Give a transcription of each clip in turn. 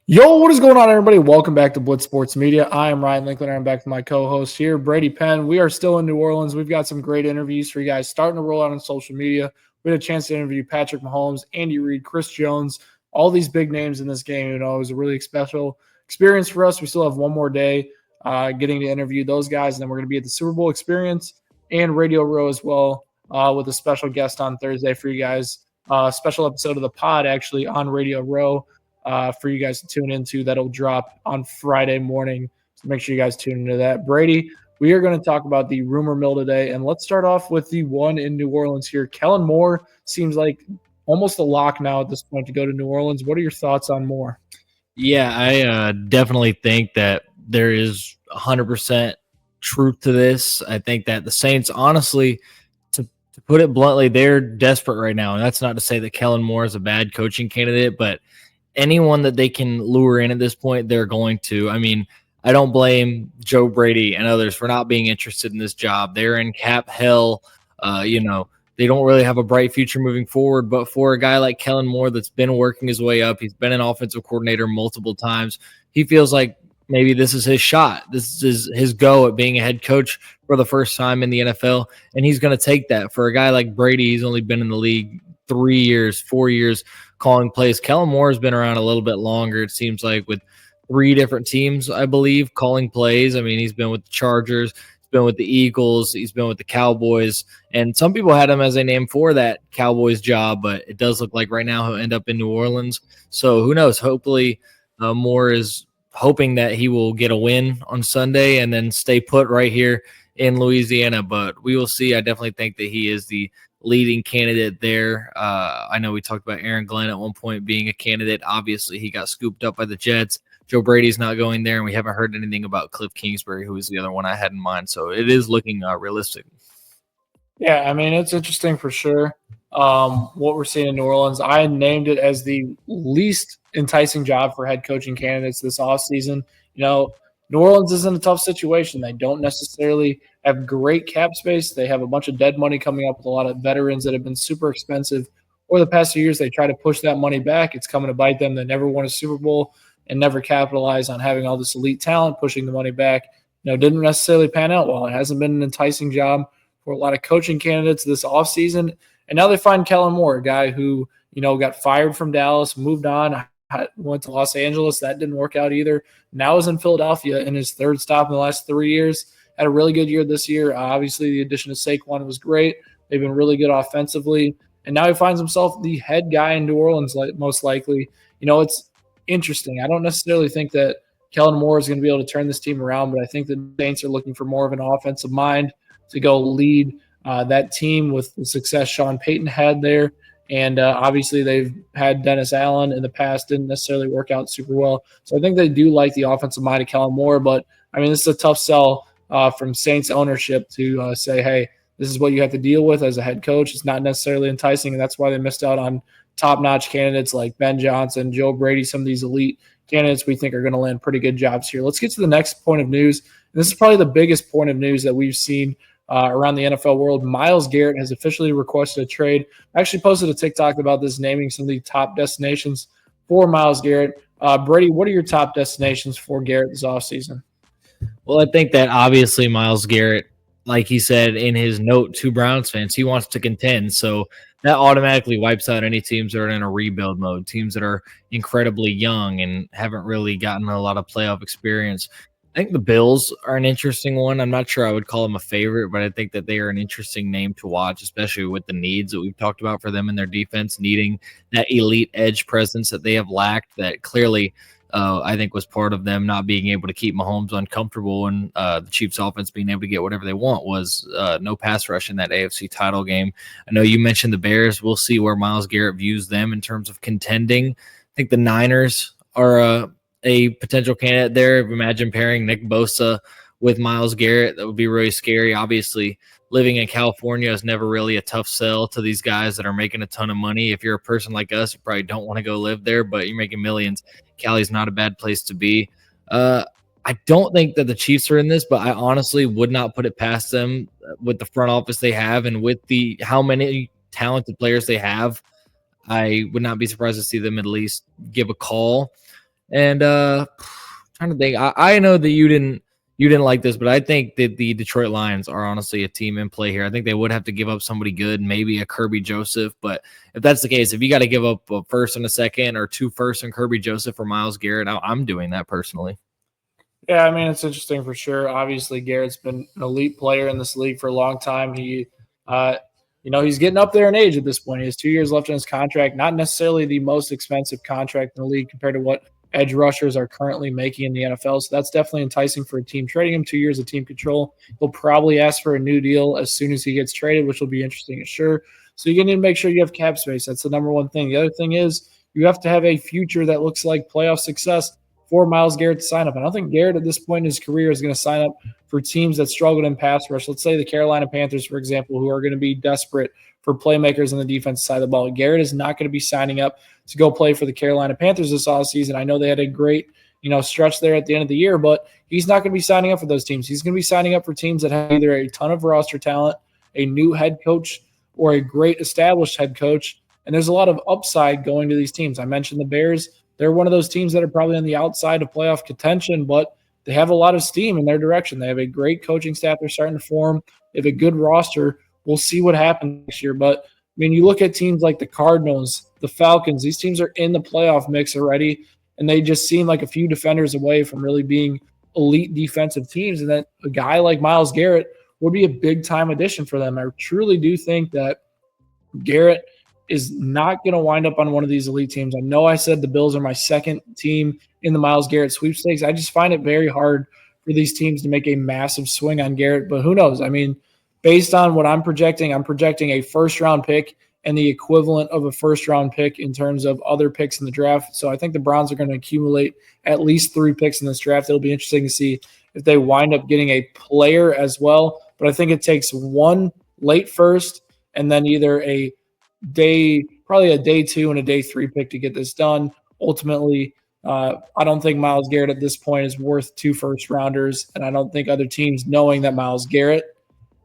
Yo, what is going on, everybody? Welcome back to Blitz Sports Media. I am Ryan Linkletter. I'm back with my co-host here, Brady Penn. We are still in New Orleans. We've got some great interviews for you guys starting to roll out on social media. We had a chance to interview Patrick Mahomes, Andy Reid, Chris Jones, all these big names in this game. It was a really special experience for us. We still have one more day getting to interview those guys, and then we're going to be at the Super Bowl Experience and Radio Row as well with a special guest on Thursday for you guys. Special episode of the pod actually on Radio Row for you guys to tune into. That'll drop on Friday morning. So make sure you guys tune into that. Brady, we are going to talk about the rumor mill today. And let's start off with the one in New Orleans here. Kellen Moore seems like almost a lock now at this point to go to New Orleans. What are your thoughts on Moore? Yeah, I definitely think that there is 100% truth to this. I think that the Saints, honestly, to put it bluntly, they're desperate right now. And that's not to say that Kellen Moore is a bad coaching candidate, but anyone that they can lure in at this point, they're going to. I mean, I don't blame Joe Brady and others for not being interested in this job. They're in cap hell. They don't really have a bright future moving forward. But for a guy like Kellen Moore that's been working his way up, he's been an offensive coordinator multiple times. He feels like maybe this is his shot. This is his go at being a head coach for the first time in the NFL, and he's going to take that. For a guy like Brady, he's only been in the league 3 years, 4 years calling plays. Kellen Moore has been around a little bit longer, it seems like, with 3 different teams, I believe, calling plays. I mean, he's been with the Chargers, he's been with the Eagles, he's been with the Cowboys, and some people had him as a name for that Cowboys job, but it does look like right now he'll end up in New Orleans. So who knows? Hopefully Moore is hoping that he will get a win on Sunday and then stay put right here in Louisiana, but we will see. I definitely think that he is the leading candidate there. I know we talked about Aaron Glenn at one point being a candidate. Obviously, he got scooped up by the Jets. Joe Brady's not going there, and we haven't heard anything about Cliff Kingsbury, who was the other one I had in mind. So it is looking realistic. Yeah, I mean, it's interesting for sure. What we're seeing in New Orleans, I named it as the least enticing job for head coaching candidates this offseason. New Orleans is in a tough situation. They don't necessarily have great cap space. They have a bunch of dead money coming up with a lot of veterans that have been super expensive. Over the past few years, they try to push that money back. It's coming to bite them. They never won a Super Bowl and never capitalized on having all this elite talent, pushing the money back. Didn't necessarily pan out well. It hasn't been an enticing job for a lot of coaching candidates this offseason. And now they find Kellen Moore, a guy who, got fired from Dallas, moved on, went to Los Angeles. That didn't work out either. Now is in Philadelphia in his third stop in the last 3 years. Had a really good year this year. Obviously, the addition of Saquon was great. They've been really good offensively. And now he finds himself the head guy in New Orleans, most likely. It's interesting. I don't necessarily think that Kellen Moore is going to be able to turn this team around, but I think the Saints are looking for more of an offensive mind to go lead that team with the success Sean Payton had there. And obviously they've had Dennis Allen in the past, didn't necessarily work out super well. So I think they do like the offensive mind of Kellen Moore. But, I mean, this is a tough sell from Saints ownership to say, hey, this is what you have to deal with as a head coach. It's not necessarily enticing, and that's why they missed out on top-notch candidates like Ben Johnson, Joe Brady, some of these elite candidates we think are going to land pretty good jobs here. Let's get to the next point of news. And this is probably the biggest point of news that we've seen around the NFL world. Myles Garrett has officially requested a trade. I actually posted a TikTok about this, naming some of the top destinations for Myles Garrett. Brady, what are your top destinations for Garrett this offseason? Well, I think that obviously Myles Garrett, like he said in his note to Browns fans, he wants to contend. So that automatically wipes out any teams that are in a rebuild mode, teams that are incredibly young and haven't really gotten a lot of playoff experience. I think the Bills are an interesting one. I'm not sure I would call them a favorite, but I think that they are an interesting name to watch, especially with the needs that we've talked about for them in their defense, needing that elite edge presence that they have lacked that clearly I think was part of them not being able to keep Mahomes uncomfortable and the Chiefs offense being able to get whatever they want was no pass rush in that AFC title game. I know you mentioned the Bears. We'll see where Myles Garrett views them in terms of contending. I think the Niners are a potential candidate there. Imagine pairing Nick Bosa with Myles Garrett. That would be really scary. Obviously, living in California is never really a tough sell to these guys that are making a ton of money. If you're a person like us, you probably don't want to go live there, but you're making millions. Cali's not a bad place to be. I don't think that the Chiefs are in this, but I honestly would not put it past them with the front office they have and with the how many talented players they have. I would not be surprised to see them at least give a call. And trying to think, I know that you didn't like this, but I think that the Detroit Lions are honestly a team in play here. I think they would have to give up somebody good, maybe a Kirby Joseph. But if that's the case, if you got to give up a first and a second or 2 firsts and Kirby Joseph or Myles Garrett, I'm doing that personally. Yeah, I mean, it's interesting for sure. Obviously, Garrett's been an elite player in this league for a long time. Uh, he's getting up there in age at this point. He has 2 years left on his contract. Not necessarily the most expensive contract in the league compared to what edge rushers are currently making in the NFL. So that's definitely enticing for a team trading him. 2 years of team control. He'll probably ask for a new deal as soon as he gets traded, which will be interesting, sure. So you need to make sure you have cap space. That's the number one thing. The other thing is you have to have a future that looks like playoff success for Myles Garrett to sign up. I don't think Garrett at this point in his career is going to sign up for teams that struggled in pass rush. Let's say the Carolina Panthers, for example, who are going to be desperate for playmakers on the defensive side of the ball. Garrett is not going to be signing up to go play for the Carolina Panthers this offseason. I know they had a great stretch there at the end of the year, but he's not going to be signing up for those teams. He's going to be signing up for teams that have either a ton of roster talent, a new head coach, or a great established head coach. And there's a lot of upside going to these teams. I mentioned the Bears. They're one of those teams that are probably on the outside of playoff contention, but they have a lot of steam in their direction. They have a great coaching staff they're starting to form. They have a good roster. We'll see what happens next year. But, I mean, you look at teams like the Cardinals, the Falcons, these teams are in the playoff mix already, and they just seem like a few defenders away from really being elite defensive teams. And that a guy like Myles Garrett would be a big-time addition for them. I truly do think that Garrett is not going to wind up on one of these elite teams. I know I said the Bills are my second team in the Myles Garrett sweepstakes. I just find it very hard for these teams to make a massive swing on Garrett, but who knows? I mean, based on what I'm projecting a first-round pick and the equivalent of a first-round pick in terms of other picks in the draft. So I think the Browns are going to accumulate at least 3 picks in this draft. It'll be interesting to see if they wind up getting a player as well, but I think it takes one late first and then either probably a day 2 and a day 3 pick to get this done. Ultimately, I don't think Myles Garrett at this point is worth 2 first-rounders, and I don't think other teams, knowing that Myles Garrett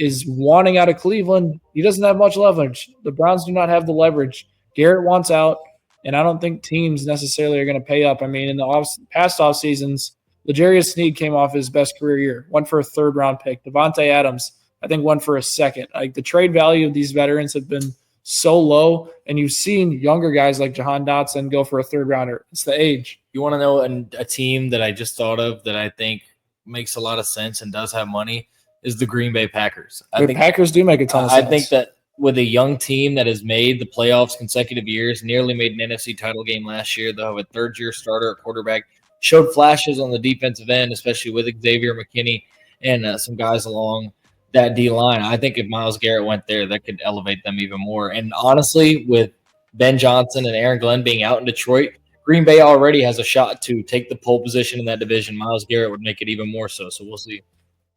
is wanting out of Cleveland, he doesn't have much leverage. The Browns do not have the leverage. Garrett wants out, and I don't think teams necessarily are going to pay up. I mean, in the past off seasons, L'Jarius Sneed came off his best career year, went for a 3rd-round pick. Devontae Adams, I think, went for a 2nd. Like, the trade value of these veterans have been so low, and you've seen younger guys like Jahan Dotson go for a 3rd-rounder. It's the age. You want to know a team that I just thought of that I think makes a lot of sense and does have money is the Green Bay Packers. The Packers do make a ton of sense. I think that with a young team that has made the playoffs consecutive years, nearly made an NFC title game last year, they'll have a 3rd-year starter at quarterback, showed flashes on the defensive end, especially with Xavier McKinney and some guys along that D-line. I think if Myles Garrett went there, that could elevate them even more. And honestly, with Ben Johnson and Aaron Glenn being out in Detroit, Green Bay already has a shot to take the pole position in that division. Myles Garrett would make it even more so. So we'll see.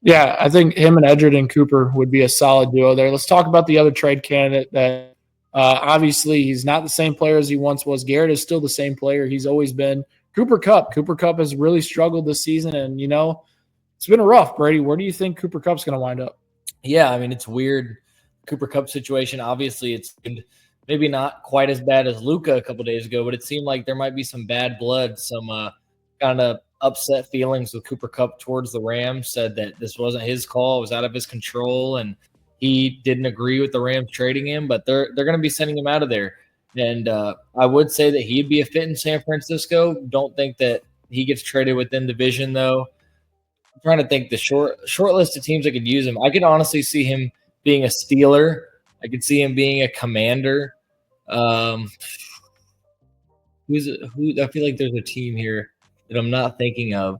Yeah, I think him and Edgerton Cooper would be a solid duo there. Let's talk about the other trade candidate that obviously he's not the same player as he once was. Garrett is still the same player he's always been. Cooper Kupp. Cooper Kupp has really struggled this season, and, it's been rough, Brady. Where do you think Cooper Kupp's going to wind up? Yeah, I mean, it's weird. Cooper Kupp situation, obviously, it's maybe not quite as bad as Luka a couple days ago, but it seemed like there might be some bad blood, some kind of upset feelings with Cooper Kupp towards the Rams, said that this wasn't his call, it was out of his control, and he didn't agree with the Rams trading him, but they're going to be sending him out of there. And I would say that he'd be a fit in San Francisco. Don't think that he gets traded within division, though. I'm trying to think the short list of teams that could use him. I could honestly see him being a Steeler. I could see him being a Commander. Who? I feel like there's a team here that I'm not thinking of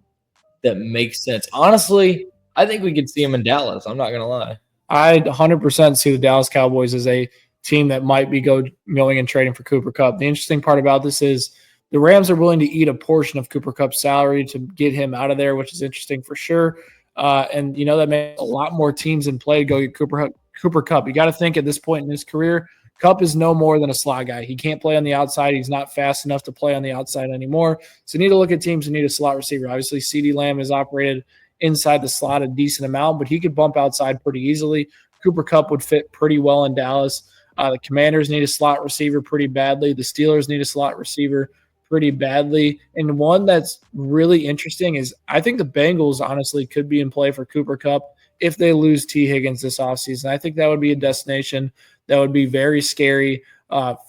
that makes sense. Honestly, I think we could see him in Dallas. I'm not going to lie. I'd 100% see the Dallas Cowboys as a team that might be going and trading for Cooper Kupp. The interesting part about this is the Rams are willing to eat a portion of Cooper Kupp's salary to get him out of there, which is interesting for sure. And, that makes a lot more teams in play to go get Cooper Kupp. You got to think at this point in his career, Kupp is no more than a slot guy. He can't play on the outside. He's not fast enough to play on the outside anymore. So you need to look at teams who need a slot receiver. Obviously, CeeDee Lamb has operated inside the slot a decent amount, but he could bump outside pretty easily. Cooper Kupp would fit pretty well in Dallas. The Commanders need a slot receiver pretty badly. The Steelers need a slot receiver pretty badly. And one that's really interesting is I think the Bengals honestly could be in play for Cooper Kupp if they lose T. Higgins this offseason. I think that would be a destination that would be very scary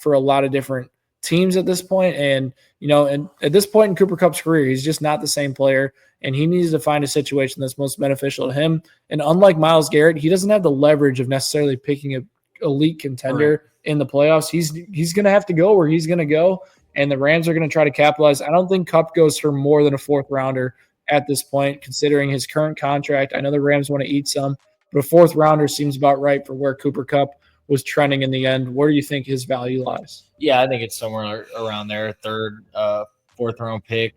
for a lot of different teams at this point. And, and at this point in Cooper Kupp's career, he's just not the same player. And he needs to find a situation that's most beneficial to him. And unlike Myles Garrett, he doesn't have the leverage of necessarily picking an elite contender in the playoffs. He's going to have to go where he's going to go. And the Rams are going to try to capitalize. I don't think Kupp goes for more than a fourth rounder at this point, considering his current contract. I know the Rams want to eat some, but a fourth rounder seems about right for where Cooper Kupp was trending in the end. Where do you think his value lies? Yeah, I think it's somewhere around there, third, fourth round pick,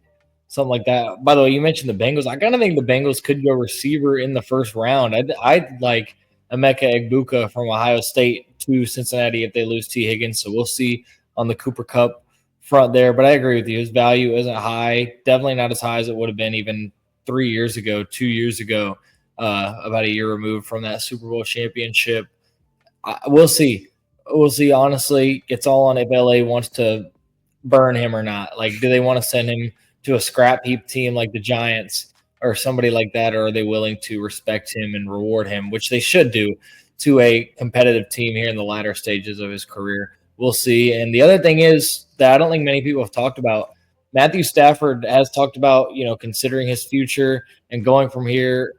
something like that. By the way, you mentioned the Bengals. I kind of think the Bengals could go receiver in the first round. I'd like Emeka Egbuka from Ohio State to Cincinnati if they lose T. Higgins. So we'll see on the Cooper Kupp front there. But I agree with you. His value isn't high. Definitely not as high as it would have been even 3 years ago, 2 years ago, about a year removed from that Super Bowl championship. We'll see. We'll see. Honestly, it's all on if LA wants to burn him or not. Like, do they want to send him to a scrap heap team like the Giants or somebody like that, or are they willing to respect him and reward him, which they should do, to a competitive team here in the latter stages of his career? We'll see. And the other thing is that I don't think many people have talked about, Matthew Stafford has talked about, considering his future and going from here,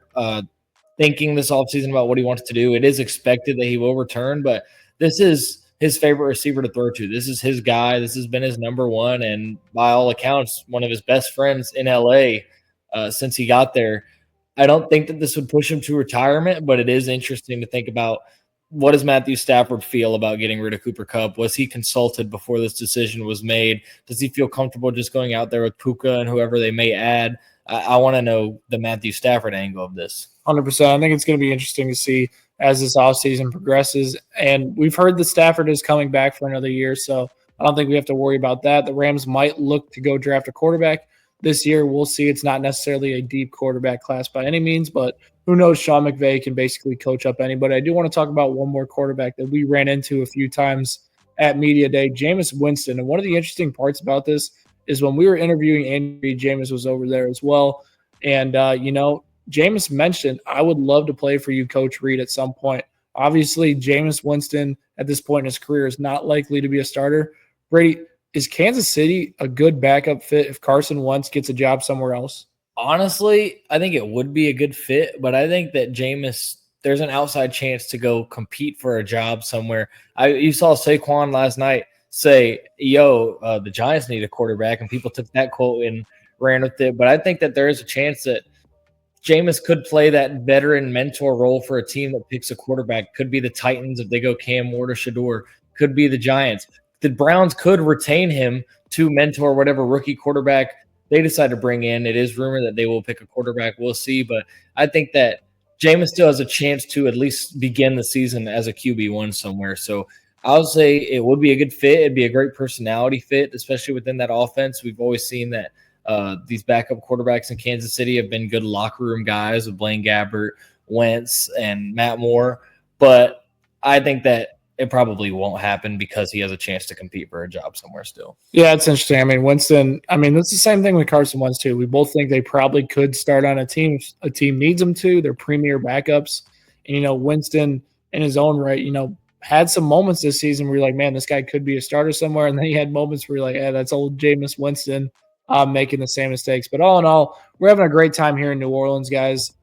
thinking this offseason about what he wants to do. It is expected that he will return, but this is his favorite receiver to throw to. This is his guy. This has been his number one, and by all accounts, one of his best friends in LA since he got there. I don't think that this would push him to retirement, but it is interesting to think about, what does Matthew Stafford feel about getting rid of Cooper Kupp? Was he consulted before this decision was made? Does he feel comfortable just going out there with Puka and whoever they may add? I want to know the Matthew Stafford angle of this. 100%. I think it's going to be interesting to see as this offseason progresses. And we've heard that Stafford is coming back for another year, so I don't think we have to worry about that. The Rams might look to go draft a quarterback this year. We'll see. It's not necessarily a deep quarterback class by any means, but who knows? Sean McVay can basically coach up anybody. I do want to talk about one more quarterback that we ran into a few times at Media Day, Jameis Winston. And one of the interesting parts about this is when we were interviewing Andy, Jameis was over there as well. And, Jameis mentioned, I would love to play for you, Coach Reid, at some point. Obviously, Jameis Winston at this point in his career is not likely to be a starter. Brady, is Kansas City a good backup fit if Carson Wentz gets a job somewhere else? Honestly, I think it would be a good fit, but I think that Jameis, there's an outside chance to go compete for a job somewhere. You saw Saquon last night say, the Giants need a quarterback, and people took that quote and ran with it. But I think that there is a chance that Jameis could play that veteran mentor role for a team that picks a quarterback. Could be the Titans if they go Cam Ward or Shador. Could be the Giants. The Browns could retain him to mentor whatever rookie quarterback they decide to bring in. It is rumored that they will pick a quarterback. We'll see. But I think that Jameis still has a chance to at least begin the season as a QB1 somewhere. So I would say it would be a good fit. It'd be a great personality fit, especially within that offense. We've always seen that these backup quarterbacks in Kansas City have been good locker room guys with Blaine Gabbert, Wentz, and Matt Moore. But I think that it probably won't happen because he has a chance to compete for a job somewhere still. Yeah, it's interesting. I mean, Winston, it's the same thing with Carson Wentz too. We both think they probably could start on a team. A team needs them to. They're premier backups. And, Winston in his own right, had some moments this season where you're like, man, this guy could be a starter somewhere. And then he had moments where you're like, that's old Jameis Winston making the same mistakes. But all in all, we're having a great time here in New Orleans, guys.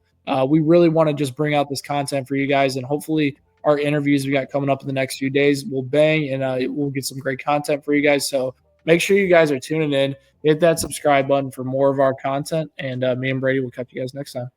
We really want to just bring out this content for you guys, and hopefully our interviews we got coming up in the next few days will bang, and we'll get some great content for you guys. So make sure you guys are tuning in. Hit that subscribe button for more of our content, and me and Brady will catch you guys next time.